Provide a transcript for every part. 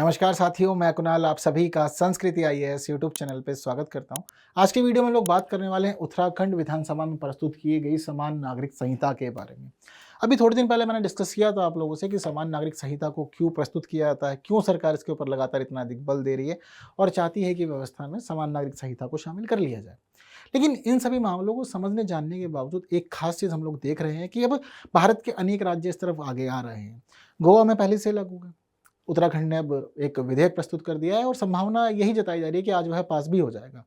नमस्कार साथियों, मैं कुणाल आप सभी का संस्कृति आईएएस यूट्यूब चैनल पर स्वागत करता हूं। आज की वीडियो में लोग बात करने वाले हैं उत्तराखंड विधानसभा में प्रस्तुत की गई समान नागरिक संहिता के बारे में। अभी थोड़े दिन पहले मैंने डिस्कस किया था आप लोगों से कि समान नागरिक संहिता को क्यों प्रस्तुत किया जाता है, क्यों सरकार इसके ऊपर लगातार इतना अधिक बल दे रही है और चाहती है कि व्यवस्था में समान नागरिक संहिता को शामिल कर लिया जाए। लेकिन इन सभी मामलों को समझने जानने के बावजूद एक खास चीज़ हम लोग देख रहे हैं कि अब भारत के अनेक राज्य इस तरफ आगे आ रहे हैं। गोवा में पहले से लागू है, उत्तराखंड ने अब एक विधेयक प्रस्तुत कर दिया है और संभावना यही जताई जा रही है कि आज वह पास भी हो जाएगा।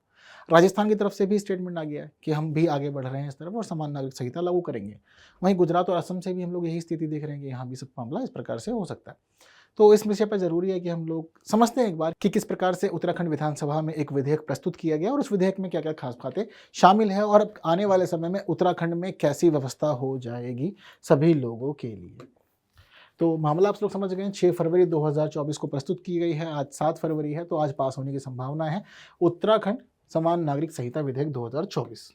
राजस्थान की तरफ से भी स्टेटमेंट आ गया है कि हम भी आगे बढ़ रहे हैं इस तरफ और समान नागरिक संहिता लागू करेंगे। वहीं गुजरात और असम से भी हम लोग यही स्थिति देख रहे हैं कि यहाँ भी सब मामला इस प्रकार से हो सकता है। तो इस विषय पर जरूरी है कि हम लोग समझते हैं एक बार कि किस प्रकार से उत्तराखंड विधानसभा में एक विधेयक प्रस्तुत किया गया और उस विधेयक में क्या क्या खास बातें शामिल है और आने वाले समय में उत्तराखंड में कैसी व्यवस्था हो जाएगी सभी लोगों के लिए। तो मामला आप लोग समझ गए हैं। 6 फरवरी 2024 को प्रस्तुत की गई है, आज 7 फरवरी है, तो आज पास होने की संभावना है उत्तराखंड समान नागरिक संहिता विधेयक 2024।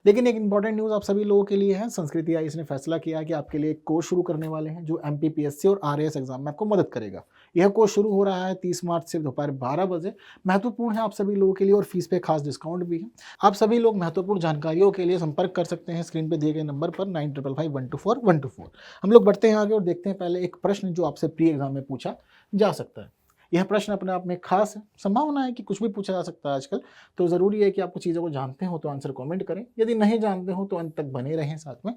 लेकिन एक इंपॉर्टेंट न्यूज़ आप सभी लोगों के लिए है। संस्कृति आईएएस ने फैसला किया है कि आपके लिए एक कोर्स शुरू करने वाले हैं जो एमपीपीएससी और आरएएस एग्जाम में आपको मदद करेगा। यह कोर्स शुरू हो रहा है 30 मार्च से दोपहर 12 बजे। महत्वपूर्ण है आप सभी लोगों के लिए और फीस पे खास डिस्काउंट भी है। आप सभी लोग महत्वपूर्ण जानकारियों के लिए संपर्क कर सकते हैं स्क्रीन पर दिए गए नंबर पर 9555124124। हम लोग बढ़ते हैं आगे और देखते हैं पहले एक प्रश्न जो आपसे प्री एग्जाम में पूछा जा सकता है। यह प्रश्न अपने आप में खास है, संभावना है कि कुछ भी पूछा जा सकता है आजकल, तो ज़रूरी है कि आपको चीज़ों को जानते हो तो आंसर कमेंट करें, यदि नहीं जानते हो तो अंत तक बने रहें साथ में।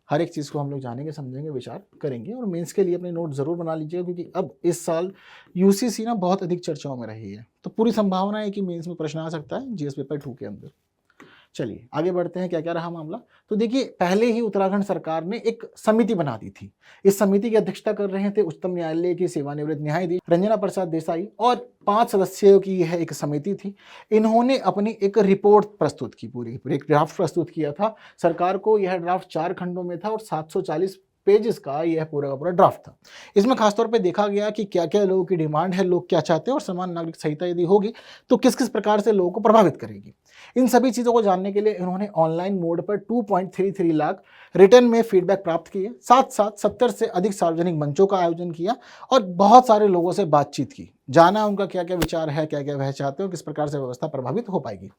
हर एक चीज़ को हम लोग जानेंगे, समझेंगे, विचार करेंगे और मेंस के लिए अपने नोट ज़रूर बना लीजिएगा क्योंकि अब इस साल यूसीसी ना बहुत अधिक चर्चाओं में रही है, तो पूरी संभावना है कि मेंस में प्रश्न आ सकता है जीएस पेपर 2 के अंदर। चलिए आगे बढ़ते हैं, क्या क्या रहा मामला। तो देखिए, पहले ही उत्तराखंड सरकार ने एक समिति बना दी थी। इस समिति की अध्यक्षता कर रहे थे उच्चतम न्यायालय की सेवानिवृत्त न्यायाधीश रंजना प्रसाद देसाई और 5 सदस्यों की यह एक समिति थी। इन्होंने अपनी एक रिपोर्ट प्रस्तुत की, पूरी एक ड्राफ्ट प्रस्तुत किया था सरकार को। यह ड्राफ्ट 4 खंडों में था और 740 पेजेस का यह पूरा का पूरा ड्राफ्ट था। इसमें खासतौर पे देखा गया कि क्या क्या लोगों की डिमांड है, लोग क्या चाहते हैं और समान नागरिक संहिता यदि होगी तो किस किस प्रकार से लोगों को प्रभावित करेगी। इन सभी चीज़ों को जानने के लिए इन्होंने ऑनलाइन मोड पर 2.33 लाख रिटर्न में फीडबैक प्राप्त किए, साथ साथ 70 से अधिक सार्वजनिक मंचों का आयोजन किया और बहुत सारे लोगों से बातचीत की, जाना उनका क्या क्या विचार है, क्या क्या वह चाहते हो, किस प्रकार से व्यवस्था प्रभावित हो पाएगी।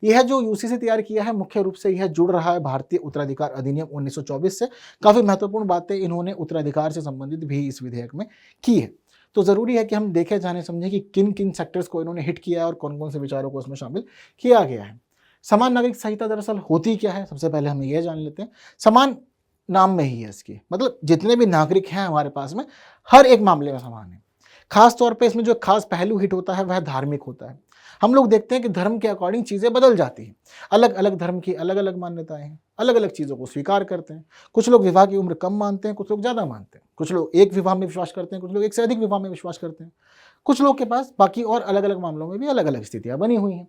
यह जो यूसीसी तैयार किया है मुख्य रूप से यह जुड़ रहा है भारतीय उत्तराधिकार अधिनियम 1924 से। काफ़ी महत्वपूर्ण बातें इन्होंने उत्तराधिकार से संबंधित भी इस विधेयक में की है। तो ज़रूरी है कि हम देखें, जाने, समझें कि किन किन सेक्टर्स को इन्होंने हिट किया है और कौन कौन से विचारों को उसमें शामिल किया गया है। समान नागरिक संहिता दरअसल होती क्या है, सबसे पहले हम यह जान लेते हैं। समान नाम में ही है इसकी, मतलब जितने भी नागरिक हैं हमारे पास में हर एक मामले में समान है। खास तौर पे इसमें जो खास पहलू हिट होता है वह धार्मिक होता है। हम लोग देखते हैं कि धर्म के अकॉर्डिंग चीज़ें बदल जाती हैं। अलग अलग धर्म की अलग अलग मान्यताएं हैं, अलग अलग चीज़ों को स्वीकार करते हैं। कुछ लोग विवाह की उम्र कम मानते हैं, कुछ लोग ज़्यादा मानते हैं। कुछ लोग एक विवाह में विश्वास करते हैं, कुछ लोग एक से अधिक विवाह में विश्वास करते हैं। कुछ लोग के पास बाकी और अलग अलग मामलों में भी अलग अलग स्थितियाँ बनी हुई हैं।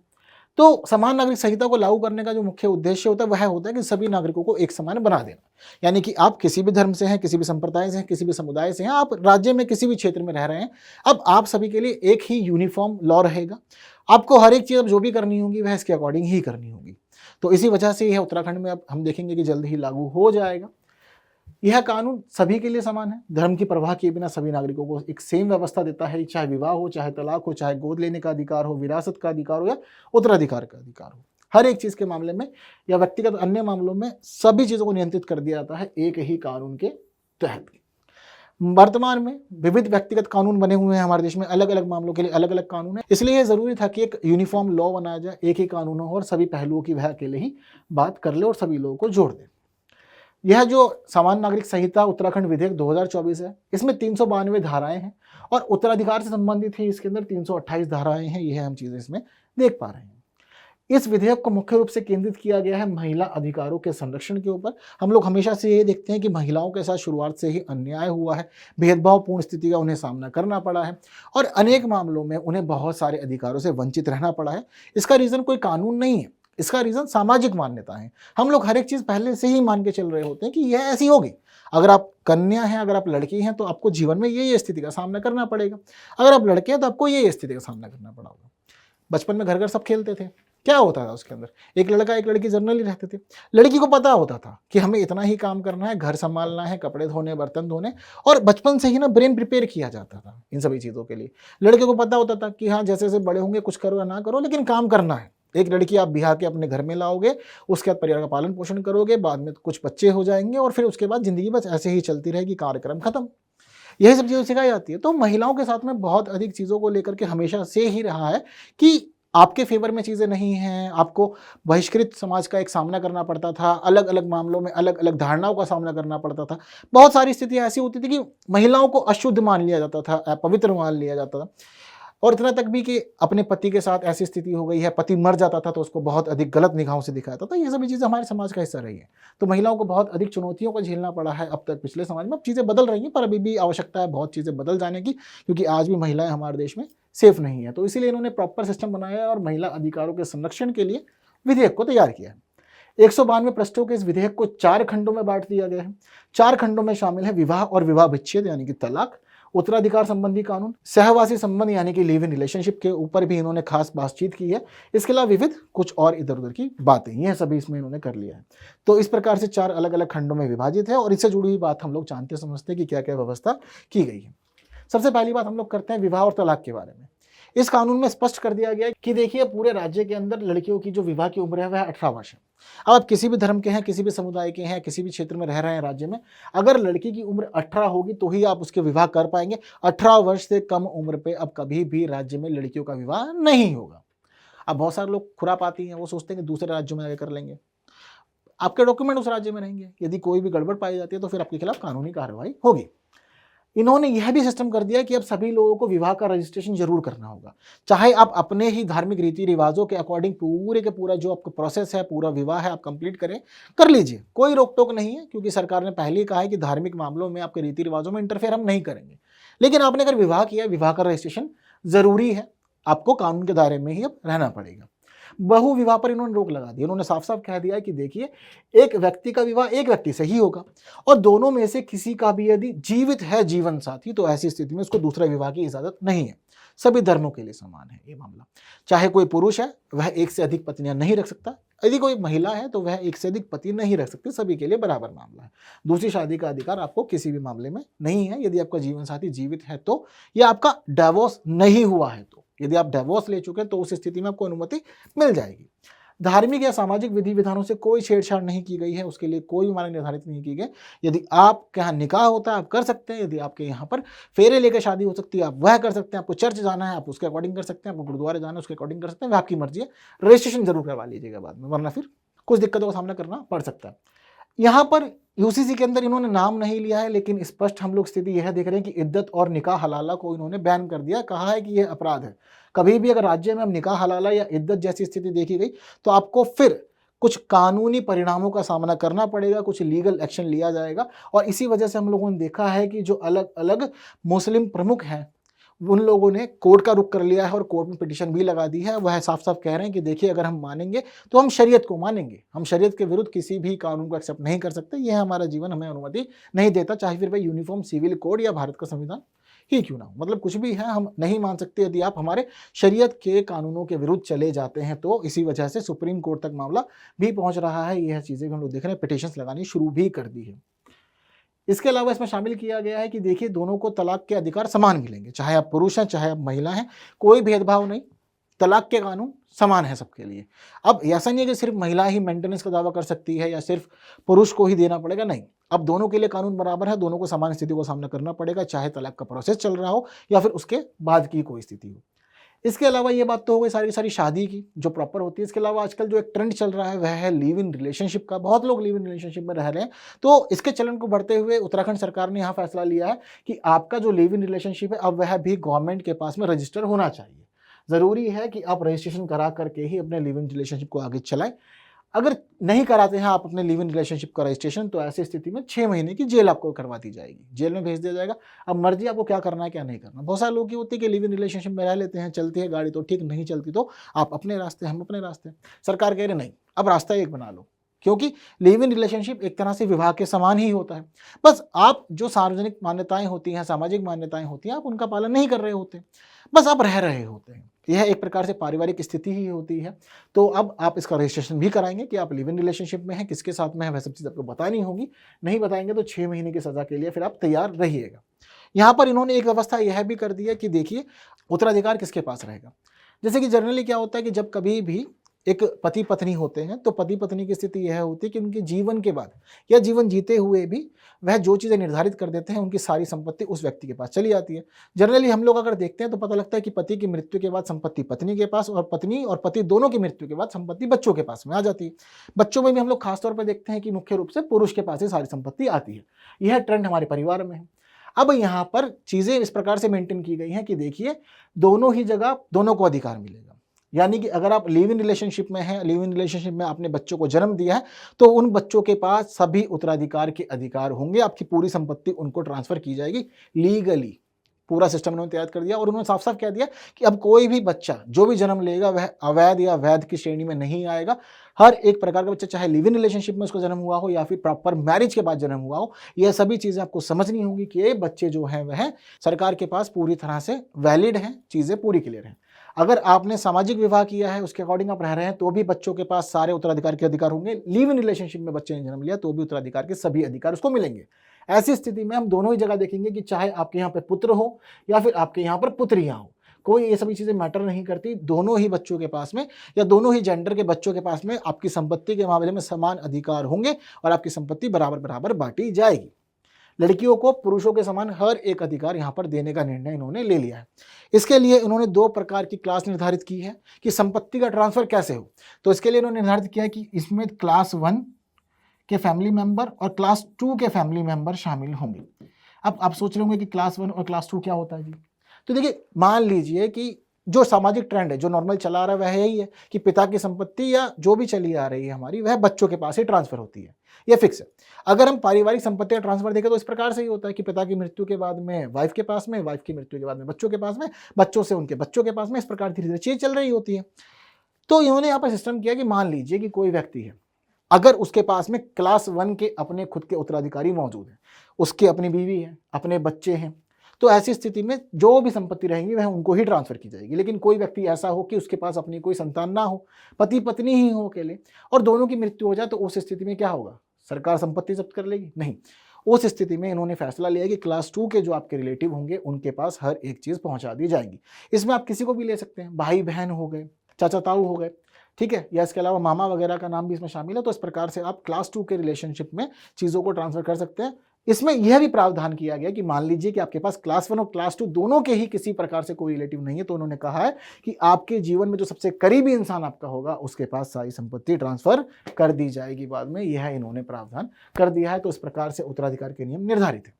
तो समान नागरिक संहिता को लागू करने का जो मुख्य उद्देश्य होता है वह होता है कि सभी नागरिकों को एक समान बना देना। यानी कि आप किसी भी धर्म से हैं, किसी भी संप्रदाय से हैं, किसी भी समुदाय से हैं, आप राज्य में किसी भी क्षेत्र में रह रहे हैं, अब आप सभी के लिए एक ही यूनिफॉर्म लॉ रहेगा। आपको हर एक चीज़ अब जो भी करनी होगी वह इसके अकॉर्डिंग ही करनी होगी। तो इसी वजह से यह उत्तराखंड में अब हम देखेंगे कि जल्द ही लागू हो जाएगा। यह कानून सभी के लिए समान है, धर्म की परवाह किए बिना सभी नागरिकों को एक सेम व्यवस्था देता है, चाहे विवाह हो, चाहे तलाक हो, चाहे गोद लेने का अधिकार हो, विरासत का अधिकार हो या उत्तराधिकार का अधिकार हो। हर एक चीज़ के मामले में या व्यक्तिगत अन्य मामलों में सभी चीज़ों को नियंत्रित कर दिया जाता है एक ही कानून के तहत। वर्तमान में विविध व्यक्तिगत कानून बने हुए हैं हमारे देश में, अलग अलग मामलों के लिए अलग अलग कानून है। इसलिए ज़रूरी था कि एक यूनिफॉर्म लॉ बनाया जाए, एक ही कानून हो और सभी पहलुओं की वह अकेले ही बात कर ले और सभी लोगों को जोड़ दे। यह जो समान नागरिक संहिता उत्तराखंड विधेयक 2024 है, इसमें 392 धाराएं हैं और उत्तराधिकार से संबंधित ही इसके अंदर 328 धाराएं हैं। यह हम चीज़ें इसमें देख पा रहे हैं। इस विधेयक को मुख्य रूप से केंद्रित किया गया है महिला अधिकारों के संरक्षण के ऊपर। हम लोग हमेशा से ये देखते हैं कि महिलाओं के साथ शुरुआत से ही अन्याय हुआ है, भेदभावपूर्ण स्थिति का उन्हें सामना करना पड़ा है और अनेक मामलों में उन्हें बहुत सारे अधिकारों से वंचित रहना पड़ा है। इसका रीज़न कोई कानून नहीं है, इसका रीज़न सामाजिक मान्यता है। हम लोग हर एक चीज़ पहले से ही मान के चल रहे होते हैं कि यह ऐसी होगी। अगर आप कन्या हैं, अगर आप लड़की हैं तो आपको जीवन में ये स्थिति का सामना करना पड़ेगा। अगर आप लड़के हैं तो आपको ये स्थिति का सामना करना पड़ा होगा। बचपन में घर घर सब खेलते थे, क्या होता था उसके अंदर, एक लड़का एक लड़की जनरली रहते थे। लड़की को पता होता था कि हमें इतना ही काम करना है, घर संभालना है, कपड़े धोने, बर्तन धोने, और बचपन से ही ना ब्रेन प्रिपेयर किया जाता था इन सभी चीज़ों के लिए। लड़के को पता होता था कि हाँ जैसे जैसे बड़े होंगे कुछ करो या ना करो लेकिन काम करना है। एक लड़की आप बिहा के अपने घर में लाओगे, उसके बाद परिवार का पालन पोषण करोगे, बाद में कुछ बच्चे हो जाएंगे और फिर उसके बाद जिंदगी बस ऐसे ही चलती रहेगी, कार्यक्रम खत्म। यही सब चीज़ें सिखाई जाती है। तो महिलाओं के साथ में बहुत अधिक चीज़ों को लेकर के हमेशा से ही रहा है कि आपके फेवर में चीज़ें नहीं हैं, आपको बहिष्कृत समाज का एक सामना करना पड़ता था, अलग अलग मामलों में अलग अलग धारणाओं का सामना करना पड़ता था। बहुत सारी स्थितियाँ ऐसी होती थी कि महिलाओं को अशुद्ध मान लिया जाता था, अपवित्र मान लिया जाता था, और इतना तक भी कि अपने पति के साथ ऐसी स्थिति हो गई है, पति मर जाता था तो उसको बहुत अधिक गलत निगाहों से दिखाया जाता था। ये सभी चीज़ें हमारे समाज का हिस्सा रही है। तो महिलाओं को बहुत अधिक चुनौतियों को झेलना पड़ा है अब तक पिछले समाज में। अब चीज़ें बदल रही हैं पर अभी भी आवश्यकता है बहुत चीज़ें बदल जाने की, क्योंकि आज भी महिलाएं हमारे देश में सेफ नहीं है। तो इसीलिए इन्होंने प्रॉपर सिस्टम बनाया है और महिला अधिकारों के संरक्षण के लिए विधेयक को तैयार किया है। 192 पृष्ठों के इस विधेयक को 4 खंडों में बांट दिया गया है। 4 खंडों में शामिल है विवाह और विवाह विच्छेद यानी कि तलाक, उत्तराधिकार संबंधी कानून, सहवासी संबंध यानी कि लिव इन रिलेशनशिप के ऊपर भी इन्होंने खास बातचीत की है। इसके अलावा विविध कुछ और इधर उधर की बातें, यह सभी इसमें इन्होंने कर लिया है। तो इस प्रकार से 4 अलग अलग खंडों में विभाजित है और इससे जुड़ी हुई बात हम लोग जानते समझते हैं कि क्या क्या व्यवस्था की गई है। सबसे पहली बात हम लोग करते हैं विवाह और तलाक के बारे में। इस कानून में स्पष्ट कर दिया गया है कि देखिए पूरे राज्य के अंदर लड़कियों की जो विवाह की उम्र है वह 18 वर्ष है। अब आप किसी भी धर्म के हैं, किसी भी समुदाय के हैं, किसी भी क्षेत्र में रह रहे हैं राज्य में, अगर लड़की की उम्र 18 होगी तो ही आप उसके विवाह कर पाएंगे। 18 वर्ष से कम उम्र पे अब कभी भी राज्य में लड़कियों का विवाह नहीं होगा। अब बहुत सारे लोग खुरापाती हैं, वो सोचते हैं कि दूसरे राज्यों में आगे कर लेंगे। आपके डॉक्यूमेंट उस राज्य में रहेंगे, यदि कोई भी गड़बड़ पाई जाती है तो फिर आपके खिलाफ कानूनी कार्रवाई होगी। इन्होंने यह भी सिस्टम कर दिया कि अब सभी लोगों को विवाह का रजिस्ट्रेशन जरूर करना होगा, चाहे आप अपने ही धार्मिक रीति रिवाजों के अकॉर्डिंग पूरे के पूरा जो आपका प्रोसेस है, पूरा विवाह है, आप कंप्लीट करें, कर लीजिए, कोई रोक टोक नहीं है, क्योंकि सरकार ने पहले ही कहा है कि धार्मिक मामलों में आपके रीति रिवाजों में इंटरफेयर हम नहीं करेंगे। लेकिन आपने अगर विवाह किया, विवाह का रजिस्ट्रेशन जरूरी है, आपको कानून के दायरे में ही अब रहना पड़ेगा। बहु विवाह पर इन्होंने रोक लगा दी। उन्होंने साफ साफ कह दिया कि देखिए एक व्यक्ति का विवाह एक व्यक्ति से ही होगा और दोनों में से किसी का भी यदि जीवित है जीवन साथी तो ऐसी स्थिति में उसको दूसरा विवाह की इजाजत नहीं है। सभी धर्मों के लिए समान है ये मामला। चाहे कोई पुरुष है वह एक से अधिक पत्नियां नहीं रख सकता, यदि कोई महिला है तो वह एक से अधिक पति नहीं रख सकती, सभी के लिए बराबर मामला है। दूसरी शादी का अधिकार आपको किसी भी मामले में नहीं है यदि आपका जीवन साथी जीवित है तो, या आपका डिवोर्स नहीं हुआ है तो। यदि आप डिवोर्स ले चुके हैं तो उस स्थिति में आपको अनुमति मिल जाएगी। धार्मिक या सामाजिक विधि विधानों से कोई छेड़छाड़ नहीं की गई है, उसके लिए कोई मानक निर्धारित नहीं की गई। यदि आपके यहाँ निकाह होता है आप कर सकते हैं, यदि आपके यहाँ पर फेरे लेकर शादी हो सकती है आप वह कर सकते हैं, आपको चर्च जाना है आप उसके अकॉर्डिंग कर सकते हैं, आपको गुरुद्वारे जाना है उसके अकॉर्डिंग कर सकते हैं, वह आपकी मर्जी है। रजिस्ट्रेशन जरूर करवा लीजिएगा बाद में, वरना फिर कुछ दिक्कतों का सामना करना पड़ सकता है। यहाँ पर यूसीसी के अंदर इन्होंने नाम नहीं लिया है, लेकिन स्पष्ट हम लोग स्थिति यह देख रहे हैं कि इद्दत और निकाह हलाला को इन्होंने बैन कर दिया, कहा है कि यह अपराध है। कभी भी अगर राज्य में हम निकाह हलाला या इद्दत जैसी स्थिति देखी गई तो आपको फिर कुछ कानूनी परिणामों का सामना करना पड़ेगा, कुछ लीगल एक्शन लिया जाएगा। और इसी वजह से हम लोगों ने देखा है कि जो अलग अलग मुस्लिम प्रमुख हैं उन लोगों ने कोर्ट का रुख कर लिया है और कोर्ट में पिटीशन भी लगा दी है। वह साफ साफ कह रहे हैं कि देखिए अगर हम मानेंगे तो हम शरीयत को मानेंगे, हम शरीयत के विरुद्ध किसी भी कानून को एक्सेप्ट नहीं कर सकते, यह हमारा जीवन हमें अनुमति नहीं देता, चाहे फिर भाई यूनिफॉर्म सिविल कोड या भारत का संविधान ही क्यों ना हो, मतलब कुछ भी है हम नहीं मान सकते यदि आप हमारे शरीयत के कानूनों के विरुद्ध चले जाते हैं। तो इसी वजह से सुप्रीम कोर्ट तक मामला भी पहुंच रहा है। यह चीज़ें हम लोग देख रहे हैं, पिटीशंस लगानी शुरू भी कर दी है। इसके अलावा इसमें शामिल किया गया है कि देखिए दोनों को तलाक के अधिकार समान मिलेंगे, चाहे आप पुरुष हैं चाहे आप महिला हैं, कोई भेदभाव नहीं, तलाक के कानून समान है सबके लिए। अब ऐसा नहीं है कि सिर्फ महिला ही मेंटेनेंस का दावा कर सकती है या सिर्फ पुरुष को ही देना पड़ेगा, नहीं, अब दोनों के लिए कानून बराबर है, दोनों को समान स्थिति को सामना करना पड़ेगा, चाहे तलाक का प्रोसेस चल रहा हो या फिर उसके बाद की कोई स्थिति हो। इसके अलावा ये बात तो हो गई सारी सारी शादी की जो प्रॉपर होती है। इसके अलावा आजकल जो एक ट्रेंड चल रहा है वह है लिव इन रिलेशनशिप का। बहुत लोग लिव इन रिलेशनशिप में रह रहे हैं, तो इसके चलन को बढ़ते हुए उत्तराखंड सरकार ने यहाँ फैसला लिया है कि आपका जो लिव इन रिलेशनशिप है अब वह भी गवर्नमेंट के पास में रजिस्टर होना चाहिए। ज़रूरी है कि आप रजिस्ट्रेशन करा करके ही अपने लिव इन रिलेशनशिप को आगे चलाएं। अगर नहीं कराते हैं आप अपने लिव इन रिलेशनशिप का रजिस्ट्रेशन तो ऐसी स्थिति में 6 महीने की जेल आपको करवा दी जाएगी, जेल में भेज दिया जाएगा। अब मर्जी आपको क्या करना है क्या नहीं करना। बहुत सारे लोग की होती है कि लिव इन रिलेशनशिप में रह लेते हैं, चलती है गाड़ी तो ठीक, नहीं चलती तो आप अपने रास्ते हम अपने रास्ते। सरकार कह रहे नहीं, अब रास्ता एक बना लो, क्योंकि लिव इन रिलेशनशिप एक तरह से विवाह के समान ही होता है। बस आप जो सार्वजनिक मान्यताएं होती हैं, सामाजिक मान्यताएं होती हैं, आप उनका पालन नहीं कर रहे होते, बस आप रह रहे होते हैं। यह एक प्रकार से पारिवारिक स्थिति ही होती है। तो अब आप इसका रजिस्ट्रेशन भी कराएंगे कि आप लिव इन रिलेशनशिप में हैं, किसके साथ में है, वह सब चीज़ आपको बतानी होगी। नहीं बताएंगे तो 6 महीने की सज़ा के लिए फिर आप तैयार रहिएगा। यहाँ पर इन्होंने एक व्यवस्था यह भी कर दी है कि देखिए उत्तराधिकार किसके पास रहेगा। जैसे कि जनरली क्या होता है कि जब कभी भी एक पति पत्नी होते हैं तो पति पत्नी की स्थिति यह होती है कि उनके जीवन के बाद या जीवन जीते हुए भी वह जो चीज़ें निर्धारित कर देते हैं उनकी सारी संपत्ति उस व्यक्ति के पास चली जाती है। जनरली हम लोग अगर देखते हैं तो पता लगता है कि पति की मृत्यु के बाद संपत्ति पत्नी के पास और पत्नी और पति दोनों की मृत्यु के बाद संपत्ति बच्चों के पास में आ जाती है। बच्चों में भी हम लोग खासतौर पर देखते हैं कि मुख्य रूप से पुरुष के पास ही सारी संपत्ति आती है। यह ट्रेंड हमारे परिवार में है। अब यहाँ पर चीज़ें इस प्रकार से मेंटेन की गई हैं कि देखिए दोनों ही जगह दोनों को अधिकार मिलेगा। यानी कि अगर आप लिव इन रिलेशनशिप में हैं, लिव इन रिलेशनशिप में आपने बच्चों को जन्म दिया है, तो उन बच्चों के पास सभी उत्तराधिकार के अधिकार होंगे। आपकी पूरी संपत्ति उनको ट्रांसफर की जाएगी लीगली। पूरा सिस्टम उन्होंने तैयार कर दिया और उन्होंने साफ साफ कह दिया कि अब कोई भी बच्चा जो भी जन्म लेगा वह अवैध या वैध की श्रेणी में नहीं आएगा। हर एक प्रकार का बच्चा, चाहे लिव इन रिलेशनशिप में उसका जन्म हुआ हो या फिर प्रॉपर मैरिज के बाद जन्म हुआ हो, यह सभी चीज़ें आपको समझनी होंगी कि ये बच्चे जो हैं वह सरकार के पास पूरी तरह से वैलिड हैं, चीज़ें पूरी क्लियर हैं। अगर आपने सामाजिक विवाह किया है, उसके अकॉर्डिंग आप रह रहे हैं, तो भी बच्चों के पास सारे उत्तराधिकार के अधिकार होंगे। लिव इन रिलेशनशिप में बच्चे ने जन्म लिया तो भी उत्तराधिकार के सभी अधिकार उसको मिलेंगे। ऐसी स्थिति में हम दोनों ही जगह देखेंगे कि चाहे आपके यहाँ पे पुत्र हो या फिर आपके यहाँ पर पुत्रियां हो, कोई ये सभी चीज़ें मैटर नहीं करती। दोनों ही बच्चों के पास में या दोनों ही जेंडर के बच्चों के पास में आपकी संपत्ति के मामले में समान अधिकार होंगे और आपकी संपत्ति बराबर बराबर बांटी जाएगी। लड़कियों को पुरुषों के समान हर एक अधिकार यहाँ पर देने का निर्णय इन्होंने ले लिया है। इसके लिए इन्होंने 2 प्रकार की क्लास निर्धारित की है कि संपत्ति का ट्रांसफर कैसे हो। तो इसके लिए इन्होंने निर्धारित किया है कि इसमें क्लास 1 के फैमिली मेंबर और क्लास 2 के फैमिली मेंबर शामिल होंगे। अब आप सोच रहे होंगे कि क्लास 1 और क्लास 2 क्या होता है जी। तो देखिए, मान लीजिए कि जो सामाजिक ट्रेंड है, जो नॉर्मल चला आ रहा है, वह यही है कि पिता की संपत्ति या जो भी चली आ रही है हमारी, वह बच्चों के पास ही ट्रांसफर होती है। यह फिक्स है। अगर हम पारिवारिक संपत्ति का ट्रांसफर देखें तो इस प्रकार से ही होता है कि पिता की मृत्यु के बाद में वाइफ के पास में, वाइफ की मृत्यु के बाद में बच्चों के पास में, बच्चों से उनके बच्चों के पास में, इस प्रकार धीरे धीरे चीज चल रही होती है। तो इन्होंने यहाँ पर सिस्टम किया कि मान लीजिए कि कोई व्यक्ति है, अगर उसके पास में क्लास 1 के अपने खुद के उत्तराधिकारी मौजूद हैं, उसकी अपनी बीवी है, अपने बच्चे हैं, तो ऐसी स्थिति में जो भी संपत्ति रहेंगी वह उनको ही ट्रांसफर की जाएगी। लेकिन कोई व्यक्ति ऐसा हो कि उसके पास अपनी कोई संतान ना हो, पति पत्नी ही हो अकेले, और दोनों की मृत्यु हो जाए, तो उस स्थिति में क्या होगा? सरकार संपत्ति जब्त कर लेगी? नहीं। उस स्थिति में इन्होंने फैसला लिया कि क्लास 2 के जो आपके रिलेटिव होंगे उनके पास हर एक चीज़ पहुंचा दी जाएगी। इसमें आप किसी को भी ले सकते हैं, भाई बहन हो गए, चाचा ताऊ हो गए, ठीक है, या इसके अलावा मामा वगैरह का नाम भी इसमें शामिल है। तो इस प्रकार से आप क्लास 2 के रिलेशनशिप में चीज़ों को ट्रांसफर कर सकते हैं। इसमें यह भी प्रावधान किया गया कि मान लीजिए कि आपके पास क्लास 1 और क्लास 2 दोनों के ही किसी प्रकार से कोई रिलेटिव नहीं है, तो उन्होंने कहा है कि आपके जीवन में जो सबसे करीबी इंसान आपका होगा उसके पास सारी संपत्ति ट्रांसफर कर दी जाएगी बाद में। यह इन्होंने प्रावधान कर दिया है। तो इस प्रकार से उत्तराधिकार के नियम निर्धारित है।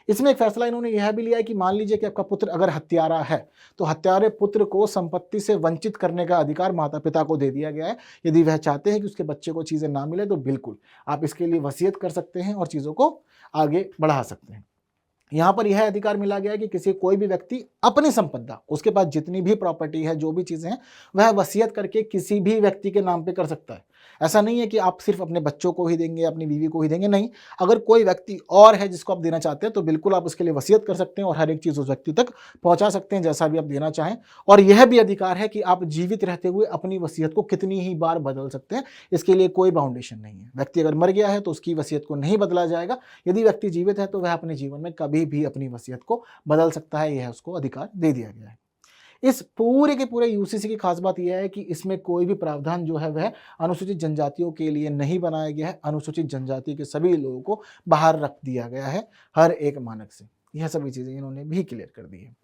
इसमें एक फैसला इन्होंने यह भी लिया है कि मान लीजिए कि आपका पुत्र अगर हत्यारा है, तो हत्यारे पुत्र को संपत्ति से वंचित करने का अधिकार माता पिता को दे दिया गया है। यदि वह चाहते हैं कि उसके बच्चे को चीज़ें ना मिले तो बिल्कुल आप इसके लिए वसीयत कर सकते हैं और चीज़ों को आगे बढ़ा सकते हैं। यहाँ पर यह अधिकार मिला गया है कि किसी कोई भी व्यक्ति अपनी संपदा, उसके पास जितनी भी प्रॉपर्टी है, जो भी चीज़ें हैं, वह वसीयत करके किसी भी व्यक्ति के नाम पे कर सकता है। ऐसा नहीं है कि आप सिर्फ अपने बच्चों को ही देंगे, अपनी बीवी को ही देंगे, नहीं। अगर कोई व्यक्ति और है जिसको आप देना चाहते हैं तो बिल्कुल आप उसके लिए वसीयत कर सकते हैं और हर एक चीज़ उस व्यक्ति तक पहुंचा सकते हैं जैसा भी आप देना चाहें। और यह भी अधिकार है कि आप जीवित रहते हुए अपनी वसीयत को कितनी ही बार बदल सकते हैं। इसके लिए कोई बाउंडेशन नहीं है। व्यक्ति अगर मर गया है तो उसकी वसीयत को नहीं बदला जाएगा। यदि व्यक्ति जीवित है तो वह अपने जीवन में कभी भी अपनी वसीयत को बदल सकता है। यह उसको अधिकार दे दिया गया है। इस पूरे के पूरे यूसीसी की खास बात यह है कि इसमें कोई भी प्रावधान जो है वह अनुसूचित जनजातियों के लिए नहीं बनाया गया है। अनुसूचित जनजाति के सभी लोगों को बाहर रख दिया गया है हर एक मानक से। यह सभी चीज़ें इन्होंने भी क्लियर कर दी है।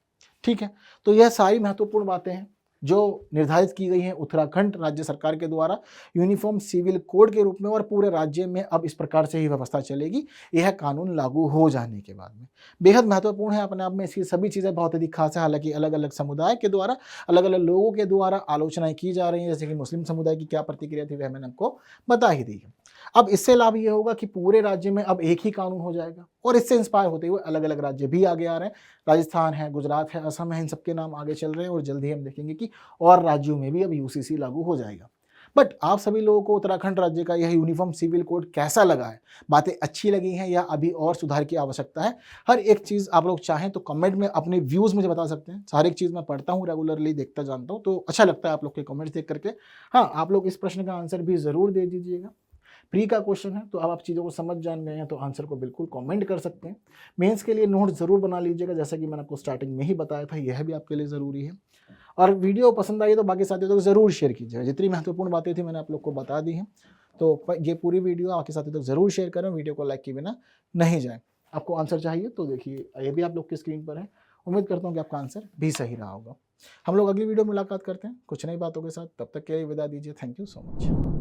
ठीक है, तो यह सारी महत्वपूर्ण बातें हैं जो निर्धारित की गई हैं उत्तराखंड राज्य सरकार के द्वारा यूनिफॉर्म सिविल कोड के रूप में, और पूरे राज्य में अब इस प्रकार से ही व्यवस्था चलेगी यह कानून लागू हो जाने के बाद में। बेहद महत्वपूर्ण है अपने आप में। इसकी सभी चीज़ें बहुत अधिक खास है। हालांकि अलग अलग समुदाय के द्वारा, अलग अलग लोगों के द्वारा आलोचनाएं की जा रही हैं। जैसे कि मुस्लिम समुदाय की क्या प्रतिक्रिया थी वह मैंने आपको बता ही दी है। अब इससे लाभ ये होगा कि पूरे राज्य में अब एक ही कानून हो जाएगा, और इससे इंस्पायर होते हुए अलग अलग राज्य भी आगे आ रहे हैं। राजस्थान है, गुजरात है, असम है, इन सबके नाम आगे चल रहे हैं और जल्द ही हम देखेंगे कि और राज्यों में भी अब यूसीसी लागू हो जाएगा। बट आप सभी लोगों को उत्तराखंड राज्य का यह यूनिफॉर्म सिविल कोड कैसा लगा है, बातें अच्छी लगी हैं या अभी और सुधार की आवश्यकता है, हर एक चीज़ आप लोग चाहें तो कमेंट में अपने व्यूज़ मुझे बता सकते हैं। हर एक चीज़ मैं पढ़ता हूँ, रेगुलरली देखता जानता हूँ, तो अच्छा लगता है आप लोग के कमेंट्स देख करके। हाँ, आप लोग इस प्रश्न का आंसर भी ज़रूर दे दीजिएगा। प्री का क्वेश्चन है, तो अब आप चीज़ों को समझ जान गए हैं तो आंसर को बिल्कुल कमेंट कर सकते हैं। मेंस के लिए नोट ज़रूर बना लीजिएगा, जैसा कि मैंने आपको स्टार्टिंग में ही बताया था, यह भी आपके लिए ज़रूरी है। और वीडियो पसंद आई तो बाकी साथियों तक ज़रूर शेयर कीजिएगा। जितनी महत्वपूर्ण बातें थी मैंने आप लोग को बता दी हैं, तो ये पूरी वीडियो बाकी साथियों तक ज़रूर शेयर करें, वीडियो को लाइक किए बिना नहीं जाएँ। आपको आंसर चाहिए तो देखिए ये भी आप लोग की स्क्रीन पर है। उम्मीद करता हूँ कि आपका आंसर भी सही रहा होगा। हम लोग अगली वीडियो में मुलाकात करते हैं कुछ नई बातों के साथ, तब तक के लिए विदा दीजिए। Thank you so much.